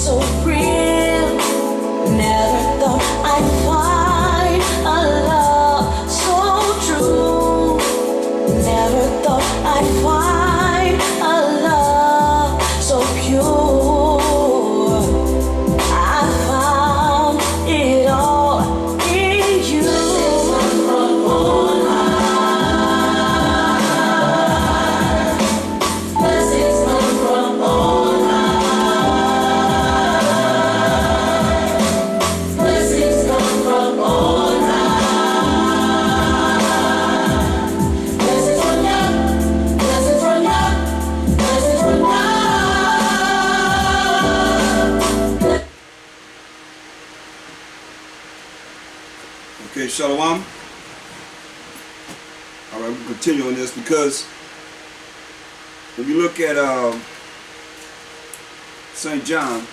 so real. Never thought I'd find a love so true. Never thought I'd find a love so pure. I found it all in you. Blessings come from on high. Blessings come from on high. Blessings from ya, blessings from ya, blessings from ya. Okay, Shalom. All right, we'll continue on this because when we look at St. John,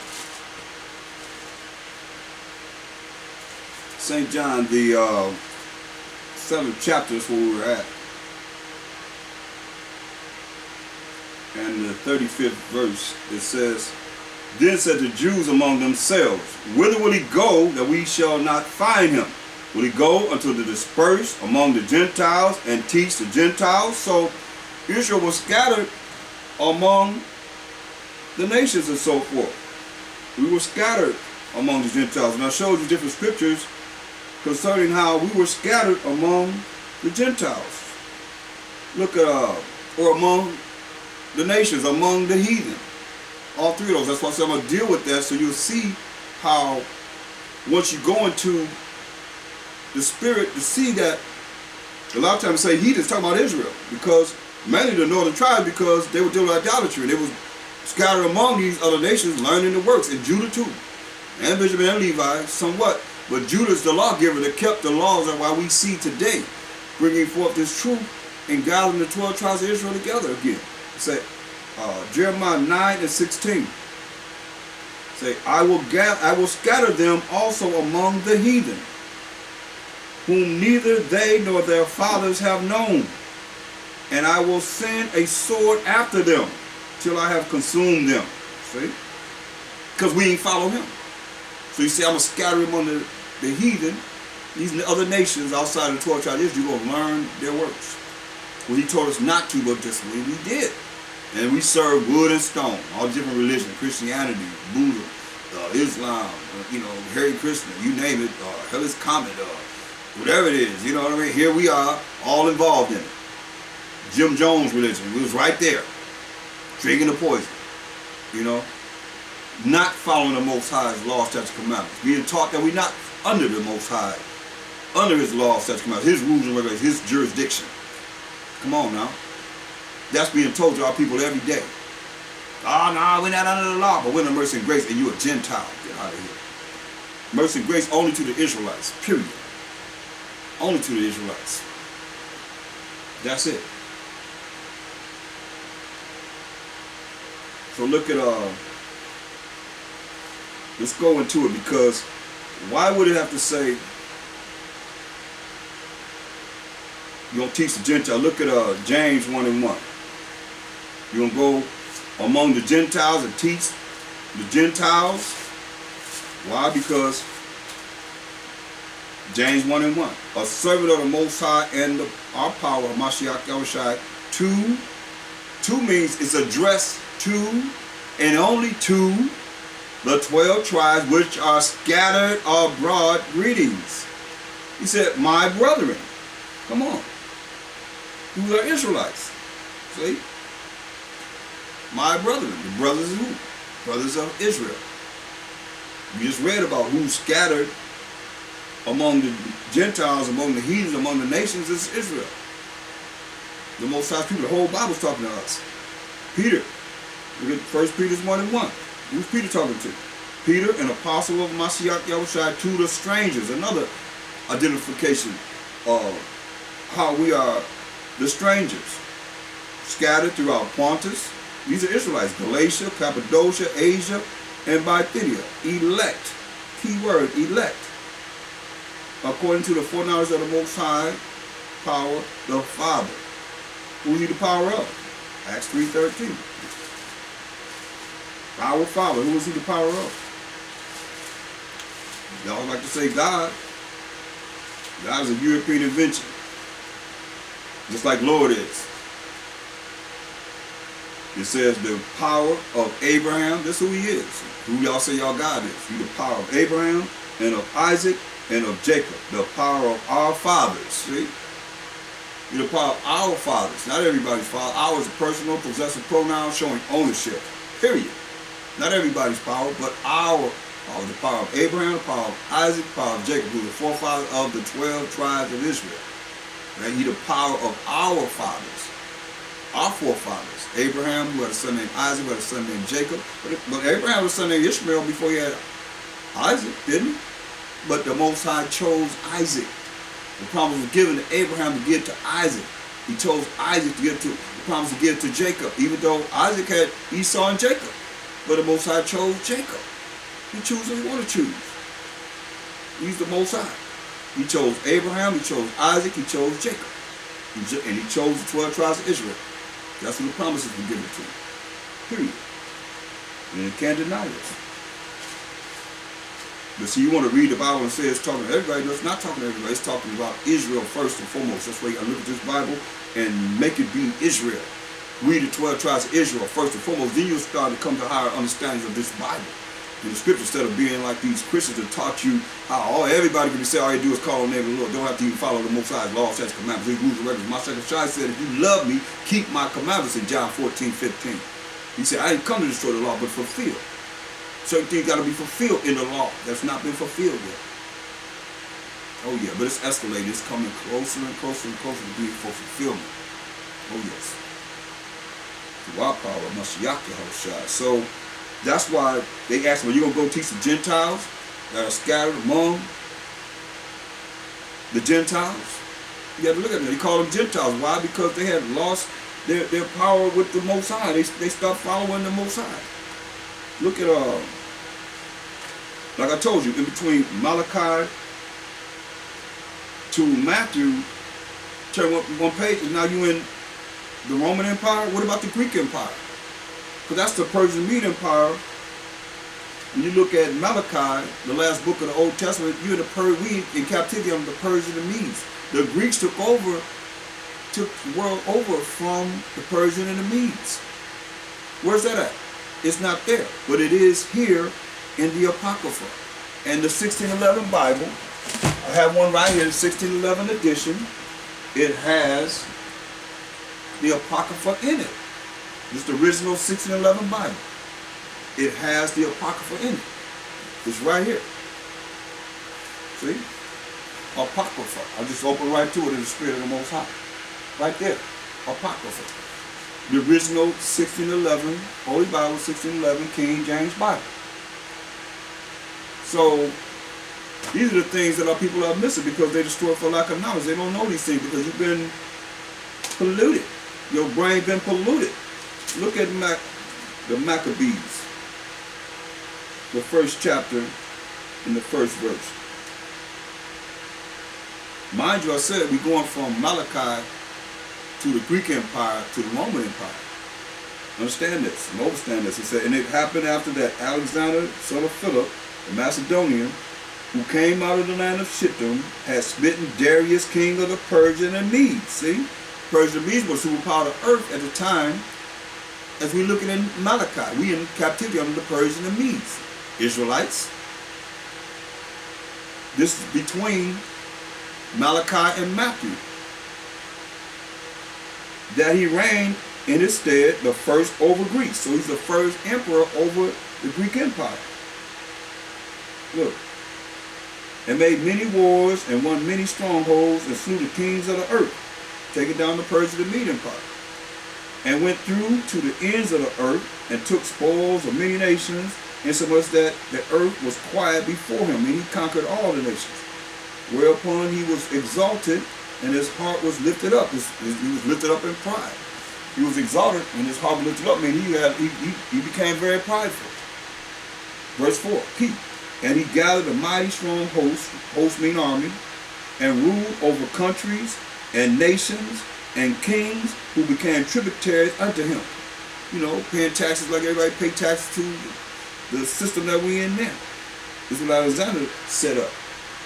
the 7th chapter is where we were at, and the 35th verse, it says, "Then said the Jews among themselves, Whither will he go that we shall not find him? Will he go unto the dispersed among the Gentiles and teach the Gentiles?" So Israel was scattered among the nations and so forth. We were scattered among the Gentiles. And I showed you different scriptures concerning how we were scattered among the Gentiles. Look at, or among the nations, among the heathen. All three of those. That's why I said I'm going to deal with that so you'll see how once you go into the spirit to see that a lot of times say heathens talking about Israel because mainly the northern tribes because they were dealing with idolatry and they was scattered among these other nations learning the works, and Judah too, and Benjamin and Levi somewhat, but Judah's the lawgiver that kept the laws of why we see today bringing forth this truth and gathering the 12 tribes of Israel together again. Say Jeremiah 9:16. Say, I will scatter them also among the heathen, whom neither they nor their fathers have known. And I will send a sword after them till I have consumed them. See? Because we ain't follow him. So you see, I'm going to scatter him on the heathen, these other nations outside of the 12 tribes. You're going to learn their works. Well, he told us not to, but just we did. And we serve wood and stone, all different religions, Christianity, Buddha, Islam, Hare Krishna, you name it, Hellas Comet, whatever it is, you know what I mean? Here we are, all involved in it. Jim Jones religion, we was right there, drinking the poison, not following the Most High's laws, statutes, commandments, being taught that we're not under the Most High, under his laws, statutes, commandments, his rules and regulations, his jurisdiction. Come on now. That's being told to our people every day. Oh, no, we're not under the law, but we're in mercy and grace, and you're a Gentile. Get out of here. Mercy and grace only to the Israelites, period. Only to the Israelites. That's it. So look at, let's go into it, because why would it have to say, you're going to teach the Gentiles? Look at James 1:1. You're going to go among the Gentiles and teach the Gentiles. Why? Because James 1:1. A servant of the Most High and our power, Mashiach Yahushua, to means it's addressed to and only to the 12 tribes which are scattered abroad. Greetings. He said, my brethren. Come on. Who are Israelites? See? My brethren. The brothers of who? Brothers of Israel. We just read about who's scattered among the Gentiles, among the heathens, among the nations is Israel. The Most High people. The whole Bible's talking to us. Peter. Look at 1 Peter 1:1. Who's Peter talking to? Peter, an apostle of Mashiach Yahushua, to the strangers. Another identification of how we are the strangers. Scattered throughout Pontus. These are Israelites. Galatia, Cappadocia, Asia, and Bithynia. Elect. Key word, elect. According to the foreknowledge of the Most High power, the Father. Who's he the power of? Acts 3:13. Our Father. Who is he the power of? Y'all like to say God. God is a European invention. Just like Lord is. It says the power of Abraham. That's who he is. Who y'all say y'all God is. He's the power of Abraham and of Isaac and of Jacob. The power of our fathers. See? He's the power of our fathers. Not everybody's father. Ours is a personal possessive pronoun showing ownership. Period. Not everybody's power, but our power. The power of Abraham, the power of Isaac, the power of Jacob, who is the forefather of the 12 tribes of Israel. Right? He's the power of our fathers. Our forefathers. Abraham, who had a son named Isaac, who had a son named Jacob. But Abraham had a son named Ishmael before he had Isaac, didn't he? But the Most High chose Isaac. The promise was given to Abraham to give to Isaac. He chose Isaac to give to the promise to give to Jacob, even though Isaac had Esau and Jacob. But the Most High chose Jacob. He chooses who he want to choose. He's the Most High. He chose Abraham, he chose Isaac, he chose Jacob. And he chose the 12 tribes of Israel. That's what the promises were given to him. Period. And you can't deny this. But see, you want to read the Bible and say it's talking to everybody. No, it's not talking to everybody. It's talking about Israel first and foremost. That's why you got to look at this Bible and make it be Israel. Read the 12 tribes of Israel first and foremost. Then you'll start to come to higher understandings of this Bible. In the scripture, instead of being like these Christians that taught you how everybody can say all you do is call on the name of the Lord. Don't have to even follow the Most High's laws, statutes, commandments, these rules and regulations. My second Shai said, if you love me, keep my commandments in John 14:15. He said, I ain't come to destroy the law, but fulfill. Certain things got to be fulfilled in the law that's not been fulfilled yet. Oh yeah, but it's escalating. It's coming closer and closer and closer to being for fulfillment. Oh yes. To our power, Mashiach Yahushua. So that's why they asked me, are you going to go teach the Gentiles that are scattered among the Gentiles? You have to look at them. They call them Gentiles. Why? Because they had lost their power with the Most High. They stopped following the Most High. Look at, like I told you, in between Malachi to Matthew, turn one page, and now you're in the Roman Empire. What about the Greek Empire? Because that's the Persian Mede Empire. When you look at Malachi, the last book of the Old Testament, you're we in captivity under the Persian and Medes. The Greeks took the world over from the Persian and the Medes. Where's that at? It's not there, but it is here in the Apocrypha. And the 1611 Bible, I have one right here, the 1611 edition. It has the Apocrypha in it. It's the original 1611 Bible. It has the Apocrypha in it. It's right here. See? Apocrypha. I'll just open right to it in the Spirit of the Most High. Right there. Apocrypha. The original 1611, Holy Bible, 1611, King James Bible. So, these are the things that our people are missing because they destroy for lack of knowledge. They don't know these things because you've been polluted. Your brain been polluted. Look at the Maccabees, the first chapter in the first verse. Mind you, I said we're going from Malachi to the Greek Empire to the Roman Empire. Understand this, and understand this. It said, and it happened after that Alexander, son of Philip, the Macedonian, who came out of the land of Shittim, had smitten Darius, king of the Persian and Medes. See? Persian and Medes was superpower of the earth at the time. As we looking in Malachi, we in captivity under the Persian and Medes. Israelites. This is between Malachi and Matthew. That he reigned in his stead the first over Greece. So he's the first emperor over the Greek Empire. Look. And made many wars and won many strongholds and slew the kings of the earth, taking down the Persian and Mede Empire. And went through to the ends of the earth and took spoils of many nations, insomuch that the earth was quiet before him, and he conquered all the nations. Whereupon he was exalted, and his heart was lifted up. He was lifted up in pride. He was exalted, and his heart was lifted up. I mean, he became very prideful. Verse 4, keep. And he gathered a mighty strong host mean army, and ruled over countries and nations and kings who became tributaries unto him. paying taxes like everybody pay taxes to the system that we in now. This is what Alexander set up.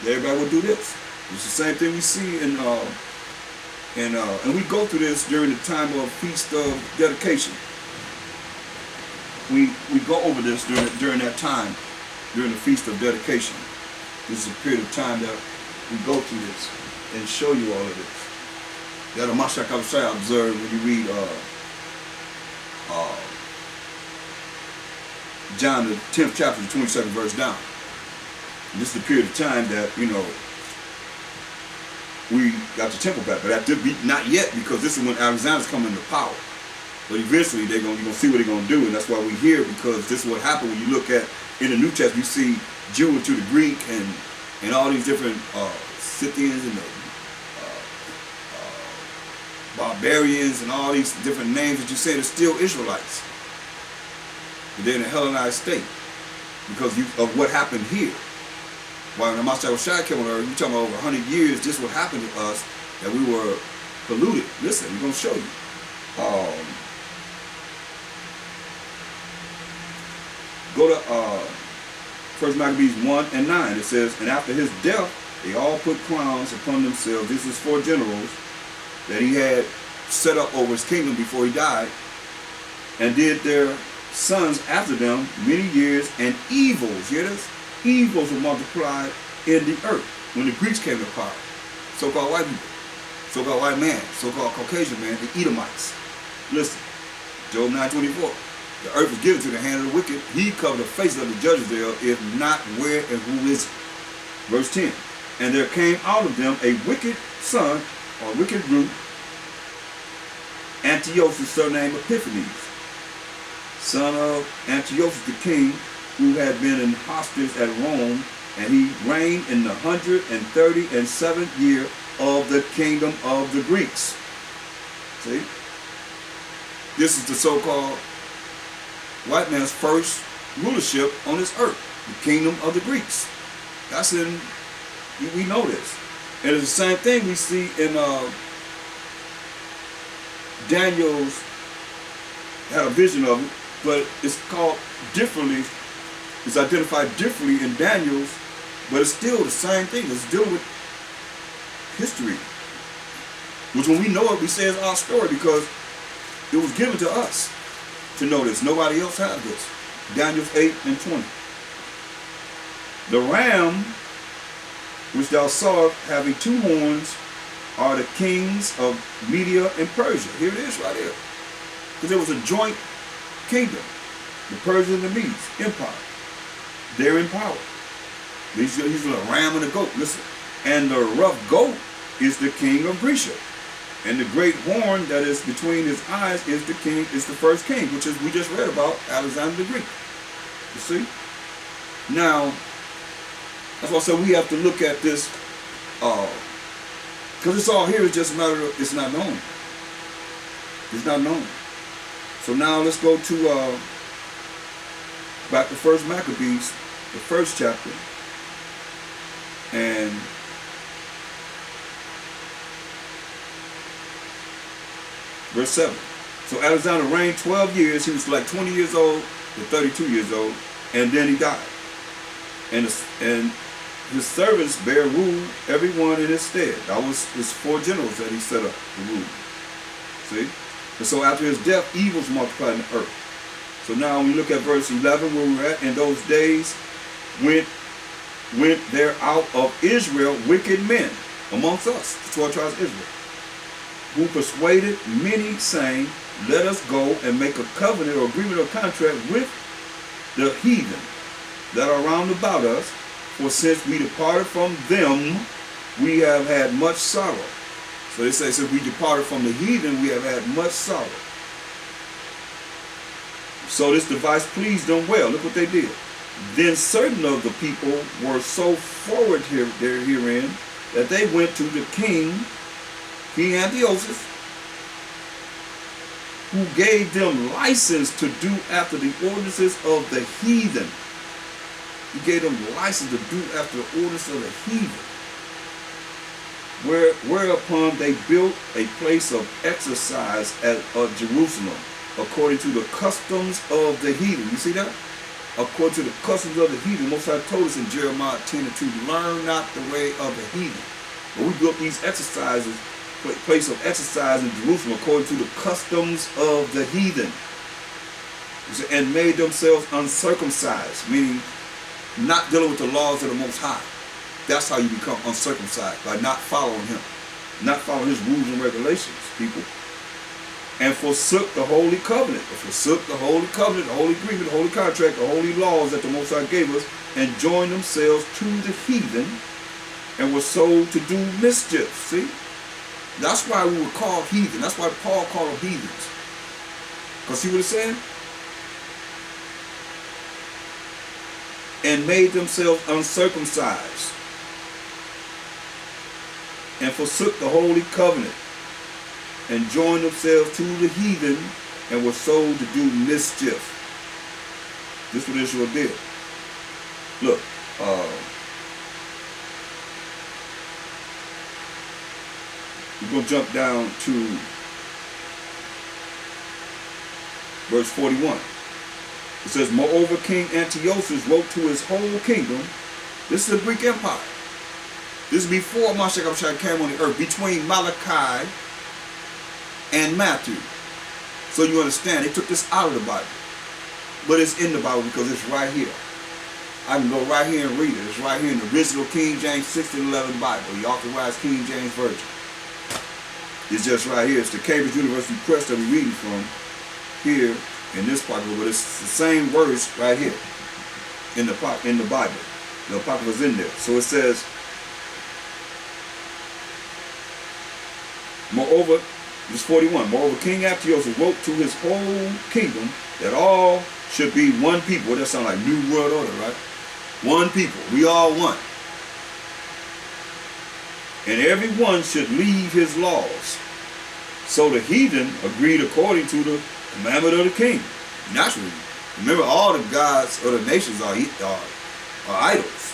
Everybody will do this. It's the same thing we see and we go through this during the time of Feast of Dedication. We go over this during that time, during the Feast of Dedication. This is a period of time that we go through this and show you all of this. That a Mashiach Abishai observed when you read John the 10th chapter, the 22nd verse down. And this is the period of time that, we got the temple back. But not yet, because this is when Alexander's coming into power. But eventually you're going to see what they're going to do, and that's why we're here, because this is what happened when you look at, in the New Testament, you see Jew into the Greek and all these different Scythians and the barbarians and all these different names that you say, they're still Israelites. But they're in a Hellenized state because of what happened here. While the Mashiach Shai came on earth, we're talking about over 100 years, this what happened to us, that we were polluted. Listen, we're going to show you. Go to 1 Maccabees 1 and 9. It says, and after his death, they all put crowns upon themselves. This is 4 generals that he had set up over his kingdom before he died, and did their sons after them many years, and evils, hear this? Evils were multiplied in the earth when the Greeks came to power. So-called white people, so-called white man, so-called Caucasian man, the Edomites. Listen, Job 9:24. The earth was given to the hand of the wicked. He covered the face of the judges thereof, if not, where and who is it? Verse 10. And there came out of them a wicked son, or wicked root, Antiochus, surnamed Epiphanes, son of Antiochus the king, who had been in hostage at Rome, and he reigned in the 137th year of the kingdom of the Greeks. See? This is the so-called white man's first rulership on this earth, the kingdom of the Greeks. That's in, we know this. And it's the same thing we see in Daniel's, had a vision of it, but it's called differently. It's identified differently in Daniel's, but it's still the same thing. It's dealing with history, which when we know it, we say it's our story because it was given to us to know this. Nobody else had this. Daniel 8 and 20. The ram which thou sawest having 2 horns are the kings of Media and Persia. Here it is right here. Because there was a joint kingdom. The Persians and the Medes, empire. They're in power. He's a ram and a goat. Listen. And the rough goat is the king of Grecia. And the great horn that is between his eyes is the king, is the first king, which is we just read about, Alexander the Greek. You see? Now, that's why I said we have to look at this, because it's all here, it's just a matter of, it's not known. It's not known. So now let's go to, back to 1 Maccabees, the 1st chapter, and verse 7. So Alexander reigned 12 years. He was like 20 years old to 32 years old, and then he died. And his servants bare rule, everyone in his stead. That was his 4 generals that he set up to rule. See? And so after his death, evils multiplied in the earth. So now when you look at verse 11, where we're at, in those days went there out of Israel wicked men amongst us, the 12 tribes of Israel, who persuaded many, saying, let us go and make a covenant or agreement or contract with the heathen that are round about us, for since we departed from them, we have had much sorrow. So they say, since we departed from the heathen, we have had much sorrow. So this device pleased them well. Look what they did. Then certain of the people were so forward herein that they went to the King Antiochus, who gave them license to do after the ordinances of the heathen. He gave them license to do after the ordinance of the heathen. Whereupon they built a place of exercise at Jerusalem. according to the customs of the heathen. You see that? According to the customs of the heathen. Most High told us in Jeremiah 10:2, learn not the way of the heathen. But we built these exercises, place of exercise in Jerusalem according to the customs of the heathen. And made themselves uncircumcised, meaning not dealing with the laws of the Most High. That's how you become uncircumcised, by not following him, not following his rules and regulations, people. And forsook the holy covenant, forsook the holy covenant, the holy agreement, the holy contract, the holy laws that the Most High gave us, and joined themselves to the heathen, and were sold to do mischief. See? That's why we were called heathen. That's why Paul called them heathens. Because see what it's saying? And made themselves uncircumcised, and forsook the holy covenant, and joined themselves to the heathen, and were sold to do mischief. This is what Israel did. Look, we're going to jump down to verse 41. It says, moreover, King Antiochus wrote to his whole kingdom. This is the Greek Empire. This is before Mashiach came on the earth, between Malachi and Matthew. So you understand, they took this out of the Bible. But it's in the Bible because it's right here. I can go right here and read it. It's right here in the original King James 1611 Bible, the authorized King James Version. It's just right here. It's the Cambridge University Press that we're reading from here in this Apocrypha, but it's the same verse right here in the Bible. The Apocrypha is in there. So it says, moreover, verse 41, moreover, King Antiochus wrote to his whole kingdom that all should be one people. What that sound like? New World Order, right? One people. We all one. And everyone should leave his laws. So the heathen agreed according to the commandment of the king. Naturally. Remember, all the gods of the nations are idols.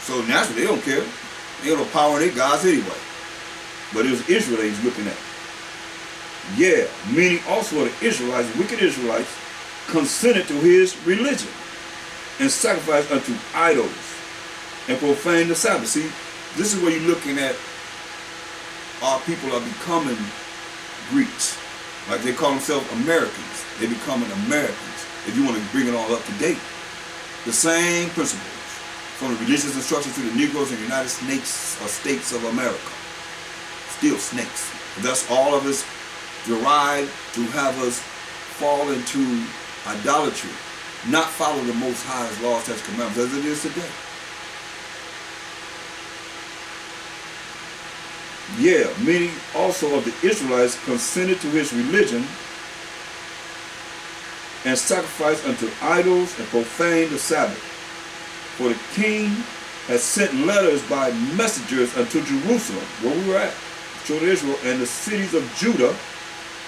So naturally, they don't care. They have no power in their gods anyway. But it was Israel he's looking at. Yeah, meaning also the Israelites, wicked Israelites, consented to his religion and sacrificed unto idols and profaned the Sabbath. See, this is where you're looking at our people are becoming Greeks. Like they call themselves Americans. They're becoming Americans, if you want to bring it all up to date. The same principles, from the religious instructions to the Negroes in the United States of America. Still snakes. Thus all of us derived to have us fall into idolatry, not follow the Most High's laws, statutes, commandments, as it is today. Yeah, many also of the Israelites consented to his religion and sacrificed unto idols and profaned the Sabbath. For the king had sent letters by messengers unto Jerusalem, where we were at, children of Israel, and the cities of Judah,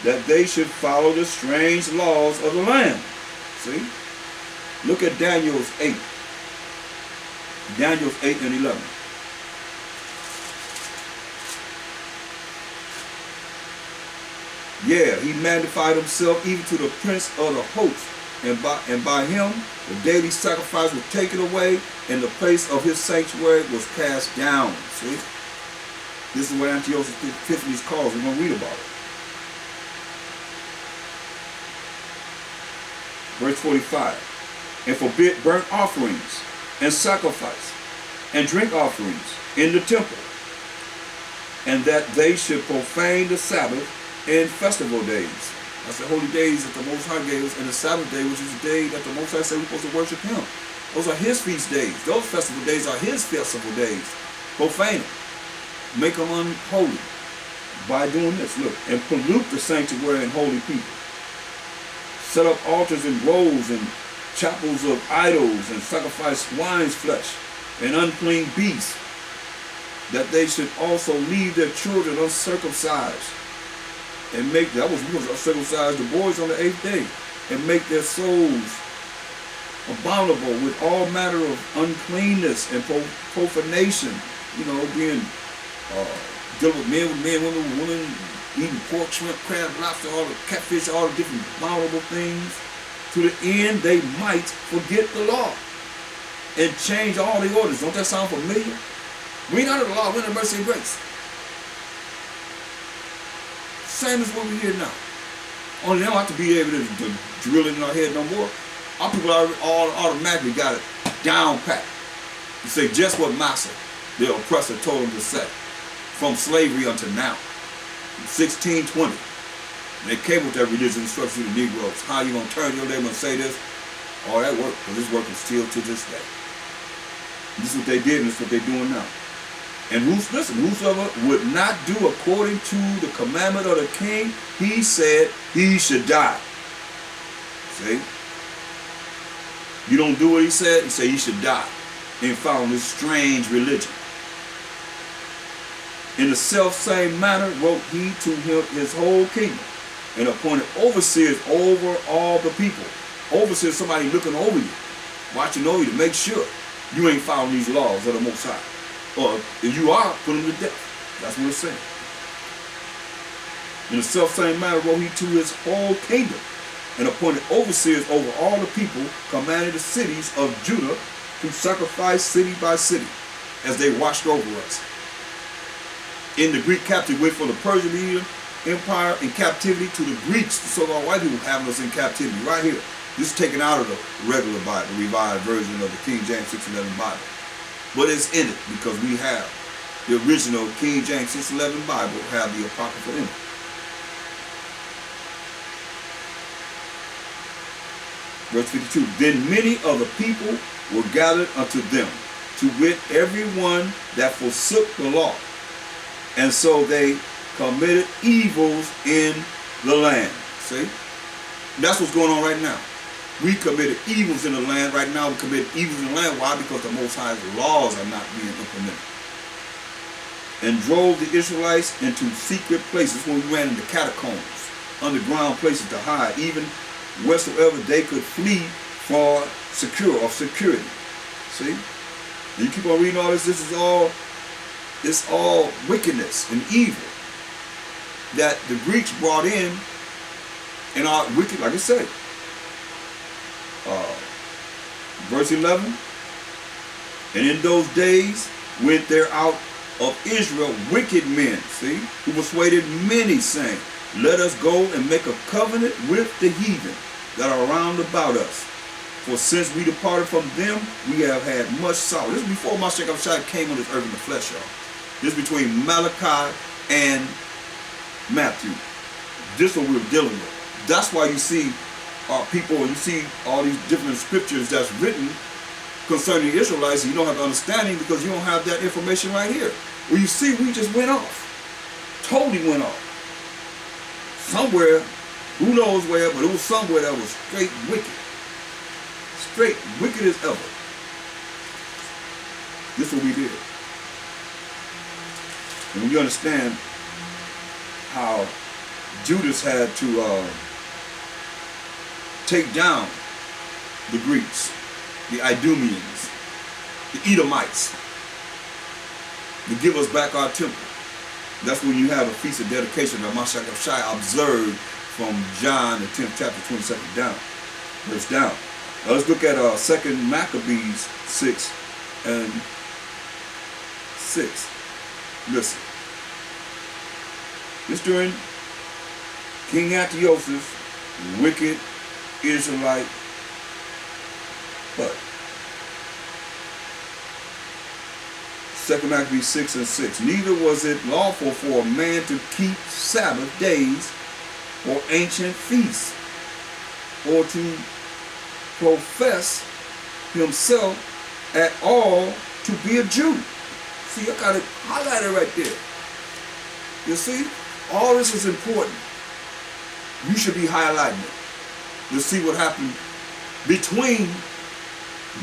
that they should follow the strange laws of the land. See? Look at Daniel's 8. Daniel's 8 and 11. Yeah, he magnified himself even to the prince of the host, and by him the daily sacrifice was taken away, and the place of his sanctuary was cast down. See? This is what Antiochus Epiphanes calls. We're going to read about it. Verse 45. And forbid burnt offerings and sacrifice and drink offerings in the temple, and that they should profane the Sabbath and festival days. That's the holy days that the Most High gave us, and the Sabbath day, which is the day that the Most High said we're supposed to worship him. Those are his feast days. Those festival days are his festival days. Profane them. Make them unholy by doing this. Look, and pollute the sanctuary and holy people. Set up altars and groves and chapels of idols, and sacrifice swine's flesh and unclean beasts, that they should also leave their children uncircumcised, and make, that was because I circumcised the boys on the 8th day, and make their souls abominable with all manner of uncleanness and profanation, you know, being dealing with men, women, eating pork, shrimp, crab, lobster, all the catfish, all the different vulnerable things, to the end they might forget the law and change all the orders. Don't that sound familiar? We ain't under the law, we're under mercy and grace. Same as what we hear now. Only they don't have to be able to drill it in our head no more. Our people all automatically got it down pat. You say just what Massa, the oppressor, told them to say. From slavery until now. 1620. And they came with that religious instruction to the Negroes. How you gonna turn your neighbor and say this? All that work, because it's working still to this day. This is what they did, and this is what they're doing now. And whosoever would not do according to the commandment of the king, he said he should die. See? You don't do what he said he should die. And found this strange religion. In the self-same manner wrote he to him his whole kingdom, and appointed overseers over all the people. Overseer is somebody looking over you, watching over you to make sure you ain't following these laws of the Most High. Or if you are, put them to death. That's what it's saying. In the self-same manner wrote he to his whole kingdom, and appointed overseers over all the people, commanded the cities of Judah to sacrifice city by city, as they watched over us. In the Greek captivity, wait for the Persian Empire in captivity to the Greeks, the so-called white people having us in captivity. Right here. This is taken out of the regular Bible, revised version of the King James 611 Bible. But it's in it because we have the original King James 611 Bible, have the Apocrypha in it. Verse 52, then many of the people were gathered unto them, to wit, everyone that forsook the law. And so they committed evils in the land. See? That's what's going on right now. We committed evils in the land. Right now we commit evils in the land. Why? Because the Most High's laws are not being implemented. And drove the Israelites into secret places when we ran into catacombs, underground places to hide, even wheresoever they could flee for security. See? And you keep on reading all this. It's all wickedness and evil that the Greeks brought in our wicked, like I said. Verse 11, and in those days went there out of Israel wicked men, see, who persuaded many, saying, let us go and make a covenant with the heathen that are round about us. For since we departed from them, we have had much sorrow. This is before Mashiach came on this earth in the flesh, y'all. This is between Malachi and Matthew. This is what we're dealing with. That's why you see people, and you see all these different scriptures that's written concerning the Israelites, and you don't have the understanding because you don't have that information right here. Well, you see, we just went off. Totally went off. Somewhere, who knows where, but it was somewhere that was straight wicked. Straight wicked as ever. This is what we did. And when you understand how Judas had to take down the Greeks, the Idumeans, the Edomites, to give us back our temple. That's when you have a feast of dedication that Mashiach observed from John, the 10th chapter, 22nd down, verse down. Now let's look at 2 Maccabees 6 and 6. Listen. This during King Antiochus' wicked Israelite but 2 Maccabees 6 and 6. Neither was it lawful for a man to keep Sabbath days or ancient feasts, or to profess himself at all to be a Jew. See, I got it highlighted right there. You see, all this is important. You should be highlighting it. You'll see what happened between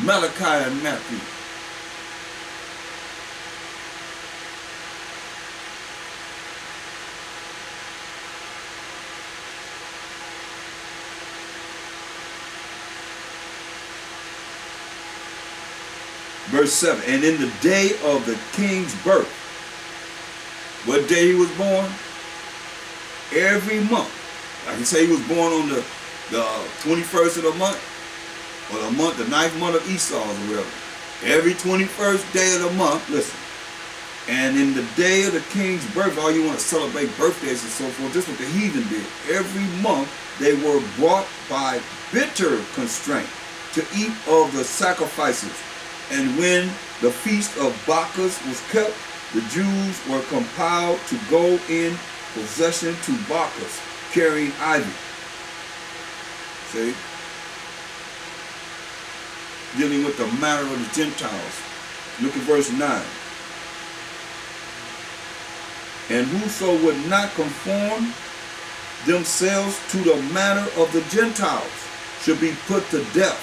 Malachi and Matthew. Verse 7, and in the day of the king's birth, what day he was born? every month. Like he say he was born on the 21st of the month, or the ninth month of Esau or whatever. Every 21st day of the month, listen. And in the day of the king's birth, all you want to celebrate birthdays and so forth, this is what the heathen did. Every month they were brought by bitter constraint to eat of the sacrifices. And when the feast of Bacchus was kept, the Jews were compelled to go in procession to Bacchus, carrying ivy. See? Dealing with the manner of the Gentiles. Look at verse 9. And whoso would not conform themselves to the manner of the Gentiles should be put to death.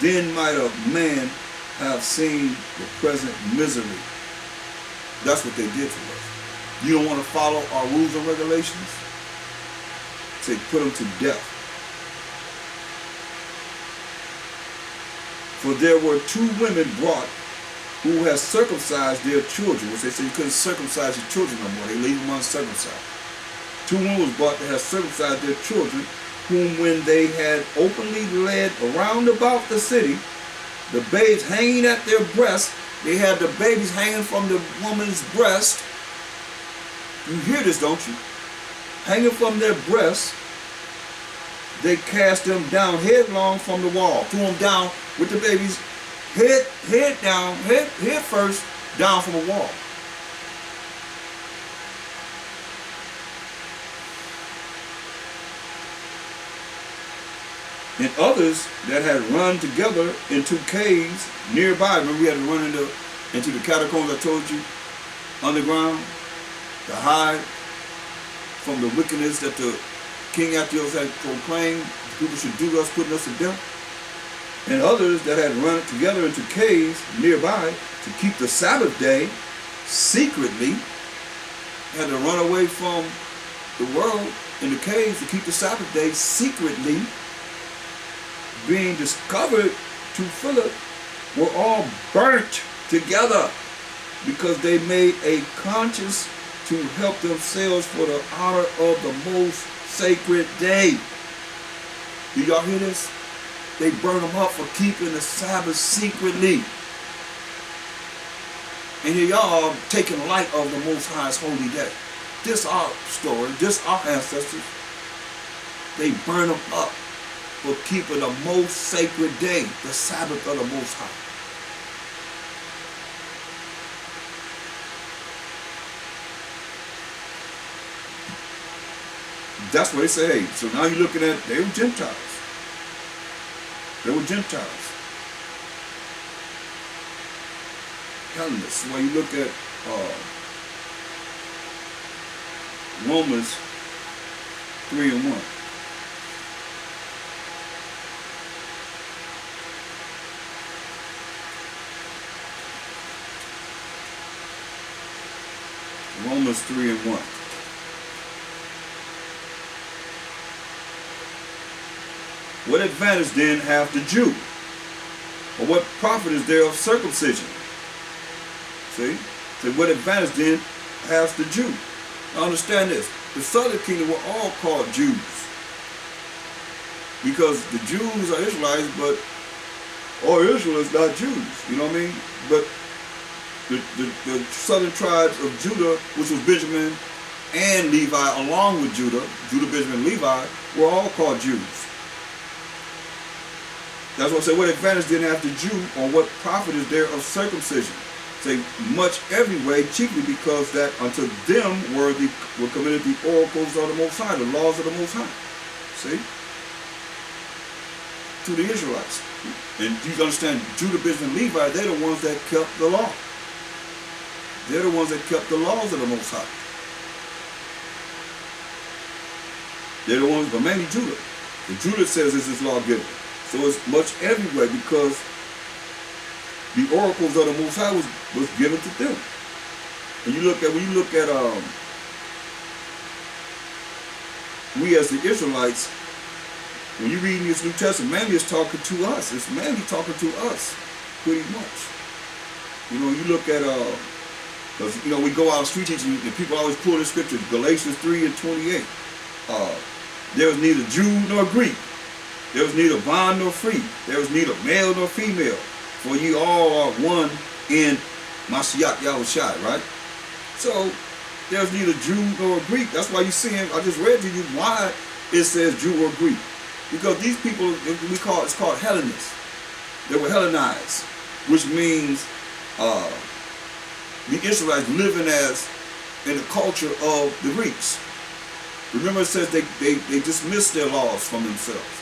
Then might a man have seen the present misery. That's what they did to us. You don't want to follow our rules and regulations? Say, put them to death. For there were 2 women brought who had circumcised their children, which they said you couldn't circumcise your children no more. They leave them uncircumcised. 2 women was brought that had circumcised their children, whom when they had openly led around about the city, the babes hanging at their breasts, they had the babies hanging from the woman's breast. You hear this, don't you? Hanging from their breasts, they cast them down headlong from the wall, threw them down with the babies, head down, head first, down from a wall. And others that had run together into caves nearby. Remember, we had to run into the catacombs I told you, underground, to hide from the wickedness that the King Antiochus had proclaimed people should do us, putting us to death. And others that had run together into caves nearby to keep the Sabbath day secretly, had to run away from the world in the caves to keep the Sabbath day secretly, being discovered to Philip, were all burnt together because they made a conscience to help themselves for the honor of the most sacred day. Do y'all hear this? They burn them up for keeping the Sabbath secretly. And here y'all are taking light of the Most High's holy day. This our story, this our ancestors. They burn them up for keeping the most sacred day, the Sabbath of the Most High. That's what they say. Hey, so now you're looking at, they were Gentiles. They were Gentiles. Hellenists. When you look at Romans 3:1. Romans 3:1. What advantage then hath the Jew? Or what profit is there of circumcision? See? So what advantage then has the Jew? Now understand this. The southern kingdom were all called Jews. Because the Jews are Israelites, but all Israel is not Jews. You know what I mean? But the southern tribes of Judah, which was Benjamin and Levi, along with Judah, Benjamin, and Levi, were all called Jews. That's what I say, what advantage then have the Jew, or what profit is there of circumcision? Say, much every way, chiefly because that unto them were committed the oracles of the Most High, the laws of the Most High. See? To the Israelites. And you understand, Judah, Benjamin, and Levi, they're the ones that kept the law. They're the ones that kept the laws of the Most High. They're the ones, but mainly Judah. The Judah says this is law given. So it's much everywhere because the oracles of the Most High was given to them. And when you look at we as the Israelites, when you read this New Testament, mainly it's talking to us. It's mainly talking to us, pretty much. You know, you look at Because, we go out street teaching, and people always pull this scripture, Galatians 3:28. There was neither Jew nor Greek. There was neither bond nor free. There was neither male nor female. For ye all are one in Mashiach Yahushai, right? So, there's neither Jew nor Greek. That's why you see him. I just read to you why it says Jew or Greek. Because these people, it's called Hellenists. They were Hellenized, which means the Israelites living as in the culture of the Greeks. Remember it says they dismissed their laws from themselves.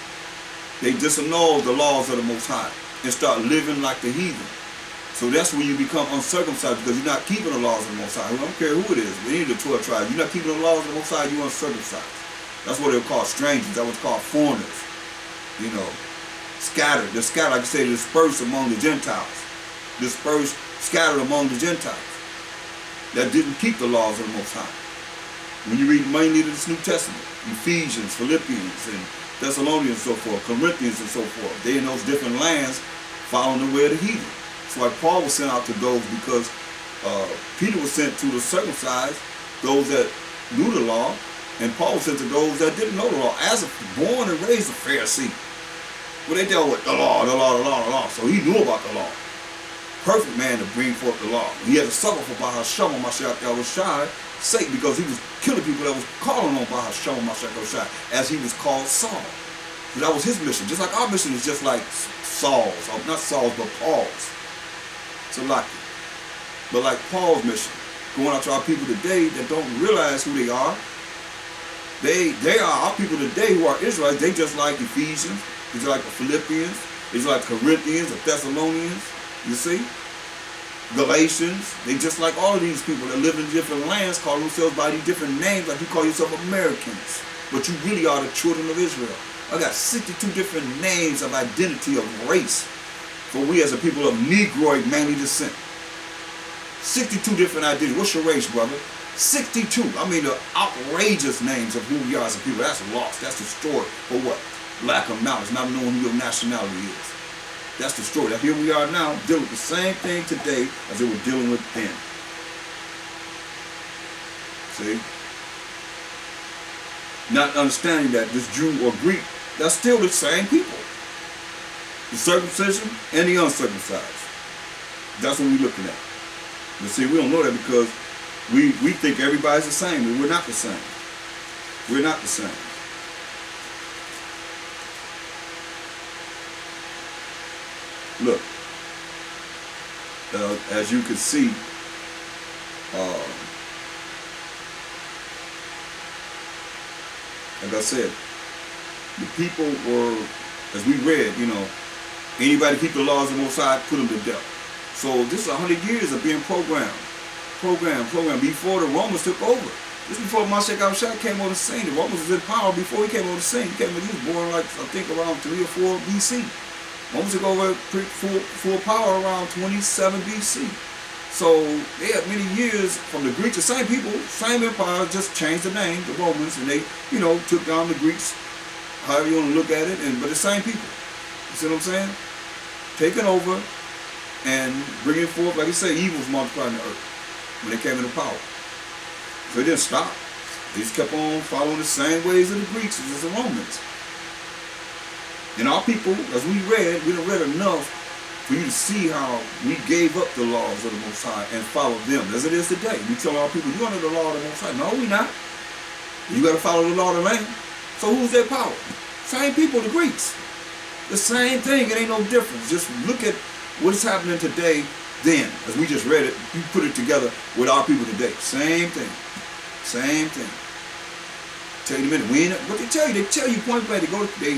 They disannulled the laws of the Most High and start living like the heathen. So that's when you become uncircumcised, because you're not keeping the laws of the Most High. I don't care who it is, any of the 12 tribes. You're not keeping the laws of the Most High, you're uncircumcised. That's what they're called, strangers. That's what's called foreigners. Scattered. They're scattered, like I say, dispersed among the Gentiles. Dispersed, scattered among the Gentiles that didn't keep the laws of the Most High. When you read mainly the New Testament, Ephesians, Philippians, and Thessalonians and so forth, Corinthians and so forth, they in those different lands following the way of the heathen. That's why Paul was sent out to those, because Peter was sent to the circumcised, those that knew the law, and Paul was sent to those that didn't know the law, as a born and raised a Pharisee. Well, they dealt with the law. So he knew about the law. Perfect man to bring forth the law. He had to suffer for Bahasham Mashiach Yahushai sake, because he was killing people that was calling on Bahasham Mashiach Yahushai, as he was called Saul. So that was his mission. Just like our mission is just like Saul's, or not Saul's, but Paul's. So but like Paul's mission, going out to our people today that don't realize who they are. They are our people today who are Israelites. They just like Ephesians, they just like the Philippians, they just like Corinthians, the Thessalonians, you see? Galatians, they just like all of these people that live in different lands, call themselves by these different names, like you call yourself Americans, but you really are the children of Israel. I got 62 different names of identity of race for we as a people of Negroid mainly descent. 62 different identities. What's your race, brother? 62. I mean, the outrageous names of who we are as a people. That's lost. That's destroyed. For what? Lack of knowledge, not knowing who your nationality is. That's the story. That here we are now, dealing with the same thing today as they were dealing with then. See? Not understanding that this Jew or Greek, that's still the same people. The circumcision and the uncircumcised. That's what we're looking at. But see, we don't know that because we think everybody's the same, and we're not the same. We're not the same. Look, as you can see, like I said, the people were, as we read, anybody keep the laws of the Most High, put them to death. So this is 100 years of being programmed, before the Romans took over. This is before Mashiach Yahushua came on the scene. The Romans was in power before he came on the scene. He was born like, I think, around 3 or 4 BC. Romans took over full power around 27 BC. So they had many years from the Greeks, the same people, same empire, just changed the name, the Romans, and they, took down the Greeks, however you want to look at it, but the same people. You see what I'm saying? Taking over and bringing forth, like you say, evils multiplying the earth when they came into power. So they didn't stop. They just kept on following the same ways of the Greeks as the Romans. And our people, as we read, we done read enough for you to see how we gave up the laws of the Most High and followed them, as it is today. We tell our people, you're under the law of the Most High. No, we're not. You got to follow the law of the land. So who's their power? Same people, the Greeks. The same thing, it ain't no difference. Just look at what's happening today, then, as we just read it, you put it together with our people today. Same thing. Same thing. Tell you in a minute, what they tell you point blank, they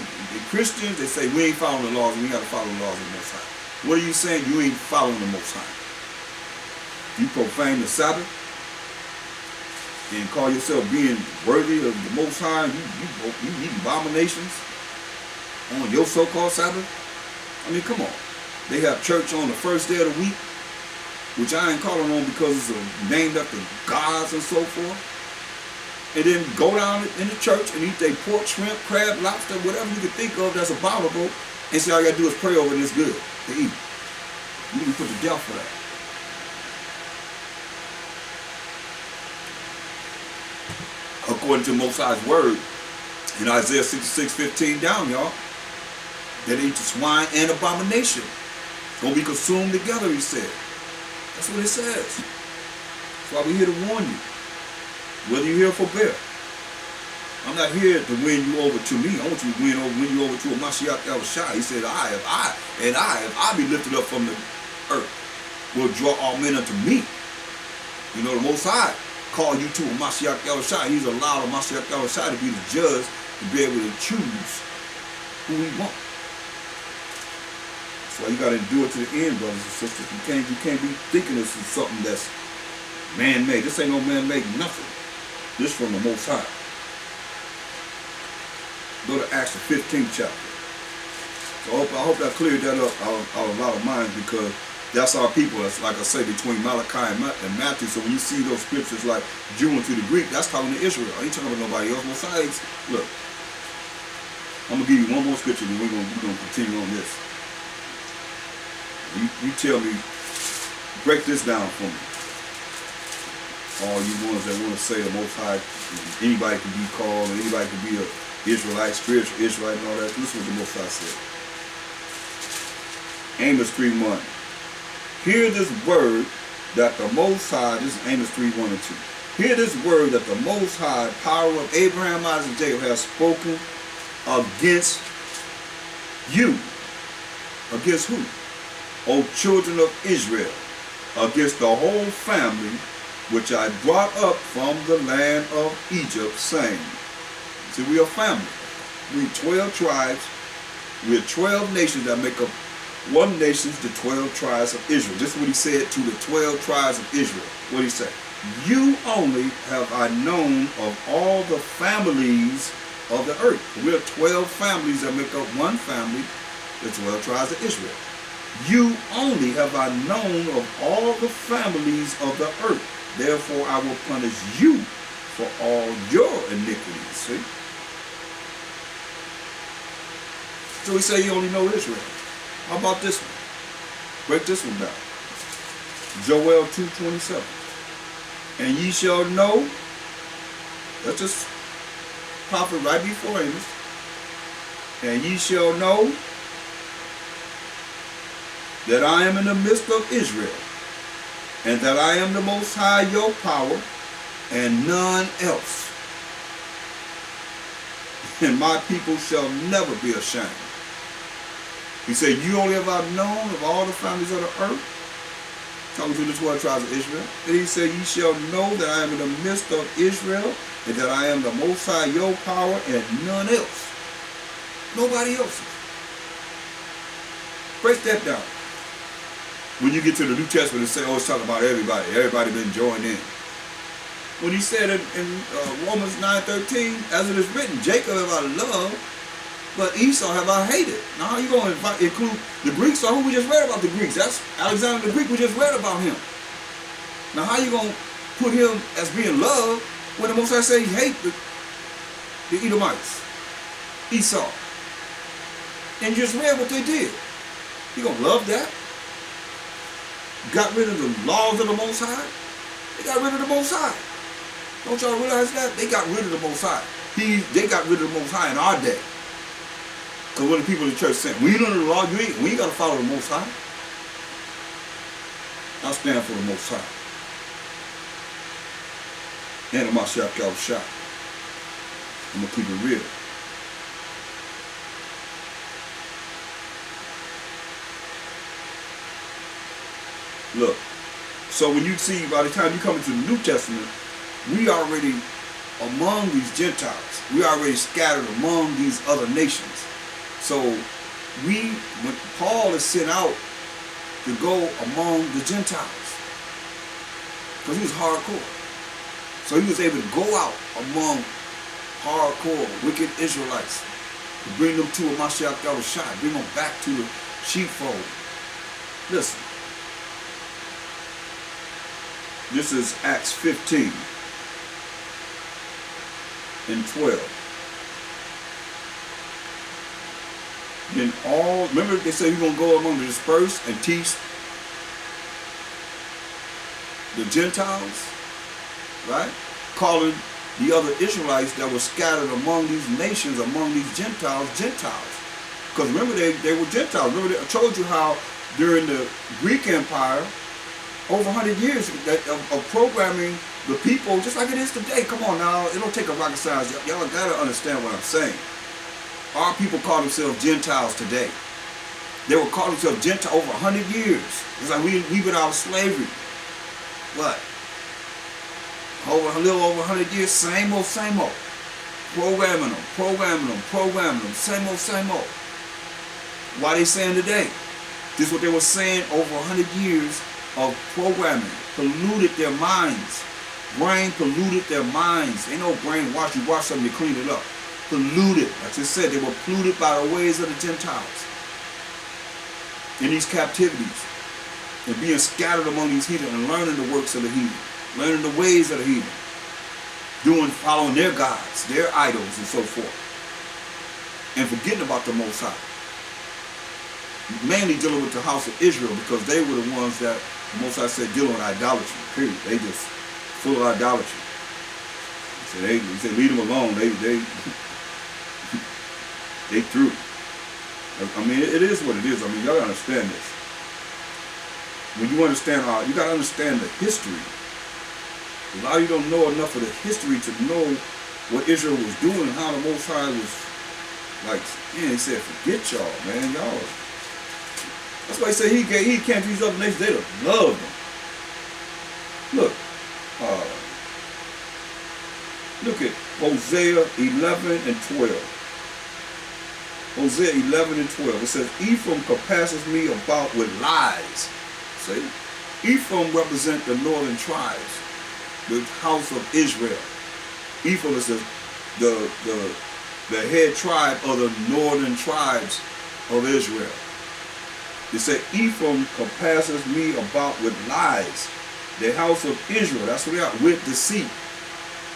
Christians, they say we ain't following the laws, we got to follow the laws of the Most High. What are you saying? You ain't following the Most High. You profane the Sabbath and call yourself being worthy of the Most High, you eat abominations on your so-called Sabbath? I mean, come on. They have church on the first day of the week, which I ain't calling on because it's named after gods and so forth. And then go down in the church and eat their pork, shrimp, crab, lobster, whatever you can think of that's abominable, and say all you got to do is pray over it and it's good to eat. You can put to death for that. according to Most High's word in Isaiah 66:15 down, y'all. That eat the swine and abomination. It's going to be consumed together, he said. That's what it says. That's why we're here to warn you. Whether you're here for bear. I'm not here to win you over to me. I want you to win you over to a Mashiach Yahushua. He said, if I be lifted up from the earth, will draw all men unto me. You know, the Most High call you to a Mashiach Yahushua. He's allowed a Mashiach Yahushua to be the judge, to be able to choose who he wants. That's why you got to endure to the end, brothers and sisters. You can't be thinking this is something that's man-made. This ain't no man-made nothing. This from the Most High. Go to Acts the 15th chapter. So I hope that cleared that up out of a lot of minds, because that's our people. That's, like I say, between Malachi and Matthew. So when you see those scriptures like Jew into the Greek, that's talking to Israel. I ain't talking about nobody else. Besides, look, I'm going to give you one more scripture and we're going to continue on this. You tell me, break this down for me. All you ones that want to say the Most High, anybody can be called, and anybody can be a Israelite, spiritual Israelite and all that. Listen what the Most High said. Amos 3:1. Hear this word that the Most High, this is Amos 3:1 and 2. Hear this word that the Most High, power of Abraham, Isaac, and Jacob, has spoken against you. Against who? O children of Israel, against the whole family which I brought up from the land of Egypt, saying. See, we are family. We 12 tribes. We're 12 nations that make up one nation, the 12 tribes of Israel. This is what he said to the 12 tribes of Israel. What did he say? You only have I known of all the families of the earth. We're 12 families that make up one family, the 12 tribes of Israel. You only have I known of all the families of the earth. Therefore I will punish you for all your iniquities. See? So he said you only know Israel. How about this one? Break this one down. Joel 2:27. And ye shall know, that's just prophet right before Amos. And ye shall know that I am in the midst of Israel, and that I am the Most High your power, and none else. And my people shall never be ashamed. He said, you only have I known of all the families of the earth, talking to the 12 tribes of Israel. And he said, ye shall know that I am in the midst of Israel, and that I am the Most High your power, and none else. Nobody else. Break that down. When you get to the New Testament and say, oh, it's talking about everybody. Everybody been joined in. When he said in Romans 9:13, as it is written, Jacob have I loved, but Esau have I hated. Now how you going to include the Greeks? So who we just read about the Greeks? That's Alexander the Greek. We just read about him. Now how you going to put him as being loved when the Most High say he hate the Edomites, Esau? And you just read what they did. You going to love that? Got rid of the laws of the Most High? They got rid of the Most High. Don't y'all realize that? They got rid of the Most High. They got rid of the Most High in our day. Because what the people in the church saying, we ain't under the law, we ain't got to follow the Most High. I stand for the Most High. And the Mashiach Yahushua. I'm going to keep it real. Look, so when you see, by the time you come into the New Testament, we already among these Gentiles. We already scattered among these other nations. So when Paul is sent out to go among the Gentiles, because he was hardcore. So he was able to go out among hardcore, wicked Israelites, to bring them to a Mashiach Yahushua, bring them back to the sheepfold. Listen. This is Acts 15 and 12. Then remember they say you're going to go among the dispersed and teach the Gentiles, right? Calling the other Israelites that were scattered among these nations, among these Gentiles. Because remember, they were Gentiles. Remember, I told you how during the Greek Empire, over 100 years of programming the people, just like it is today. Come on now, it don't take a rocket science. Y'all gotta understand what I'm saying. Our people call themselves Gentiles today. They were calling themselves Gentiles over 100 years. It's like we've been out of slavery. What? A little over 100 years, same old. Programming them, same old. Why they saying today? This is what they were saying over 100 years of programming. Polluted their minds. Brain polluted their minds. Ain't no brain wash. You wash something, you clean it up. Polluted. Like I just said, they were polluted by the ways of the Gentiles. In these captivities. And being scattered among these heathen and learning the works of the heathen. Learning the ways of the heathen. Following their gods, their idols and so forth. And forgetting about the Most High. Mainly dealing with the house of Israel, because they were the ones that the Most High said dealing with idolatry. Period. They just full of idolatry. He said leave them alone. They through. I mean, it is what it is. I mean, y'all gotta understand this. When you understand you gotta understand the history. A lot of you don't know enough of the history to know what Israel was doing and how the Most High was like. Man, he said, forget y'all, man, y'all. That's why he said he came to these other nations. They loved him. Look at Hosea 11 and 12. Hosea 11 and 12. It says, Ephraim compasses me about with lies. See? Ephraim represents the northern tribes, the house of Israel. Ephraim is the head tribe of the northern tribes of Israel. It said, Ephraim compasses me about with lies. The house of Israel, that's what they are, with deceit.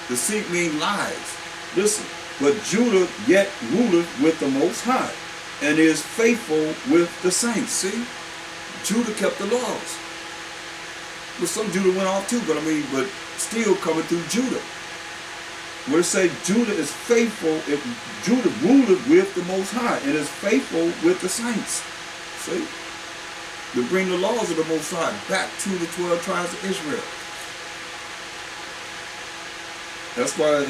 Deceit means lies. Listen, but Judah yet ruleth with the Most High, and is faithful with the saints. See? Judah kept the laws. But some Judah went off too, but still coming through Judah. Where it say Judah is faithful, if Judah ruleth with the Most High, and is faithful with the saints. See? To bring the laws of the Most High back to the 12 tribes of Israel. That's why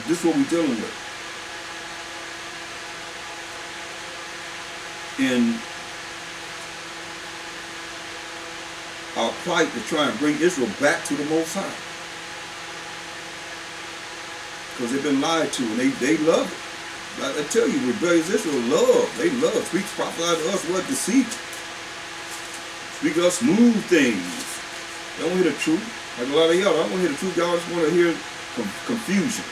this is what we're dealing with. In our plight to try and bring Israel back to the Most High. Because they've been lied to and they love it. I tell you, rebellious Israel they love. Speaks, prophesy to us what deceit. Speak us smooth things. They don't hear the truth. Like a lot of y'all, I don't want to hear the truth. Y'all just want to hear confusion.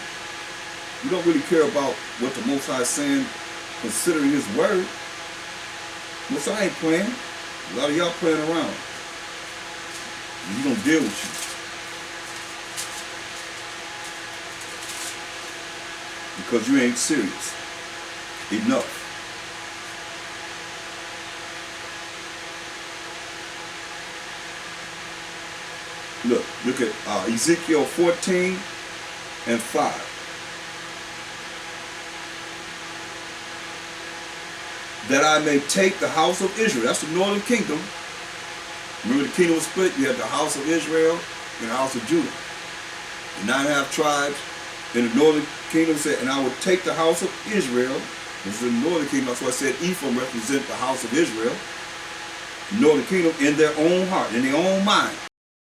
You don't really care about what the Most High is saying, considering His word. Most High ain't playing. A lot of y'all playing around. And He's gonna deal with you. Because you ain't serious. Enough. Look at Ezekiel 14 and 5. That I may take the house of Israel. That's the northern kingdom. Remember the kingdom was split? You had the house of Israel and the house of Judah. The 9.5 tribes. In the northern kingdom said, and I will take the house of Israel. This is the northern kingdom. That's why I said Ephraim represent the house of Israel. The northern kingdom in their own heart, in their own mind.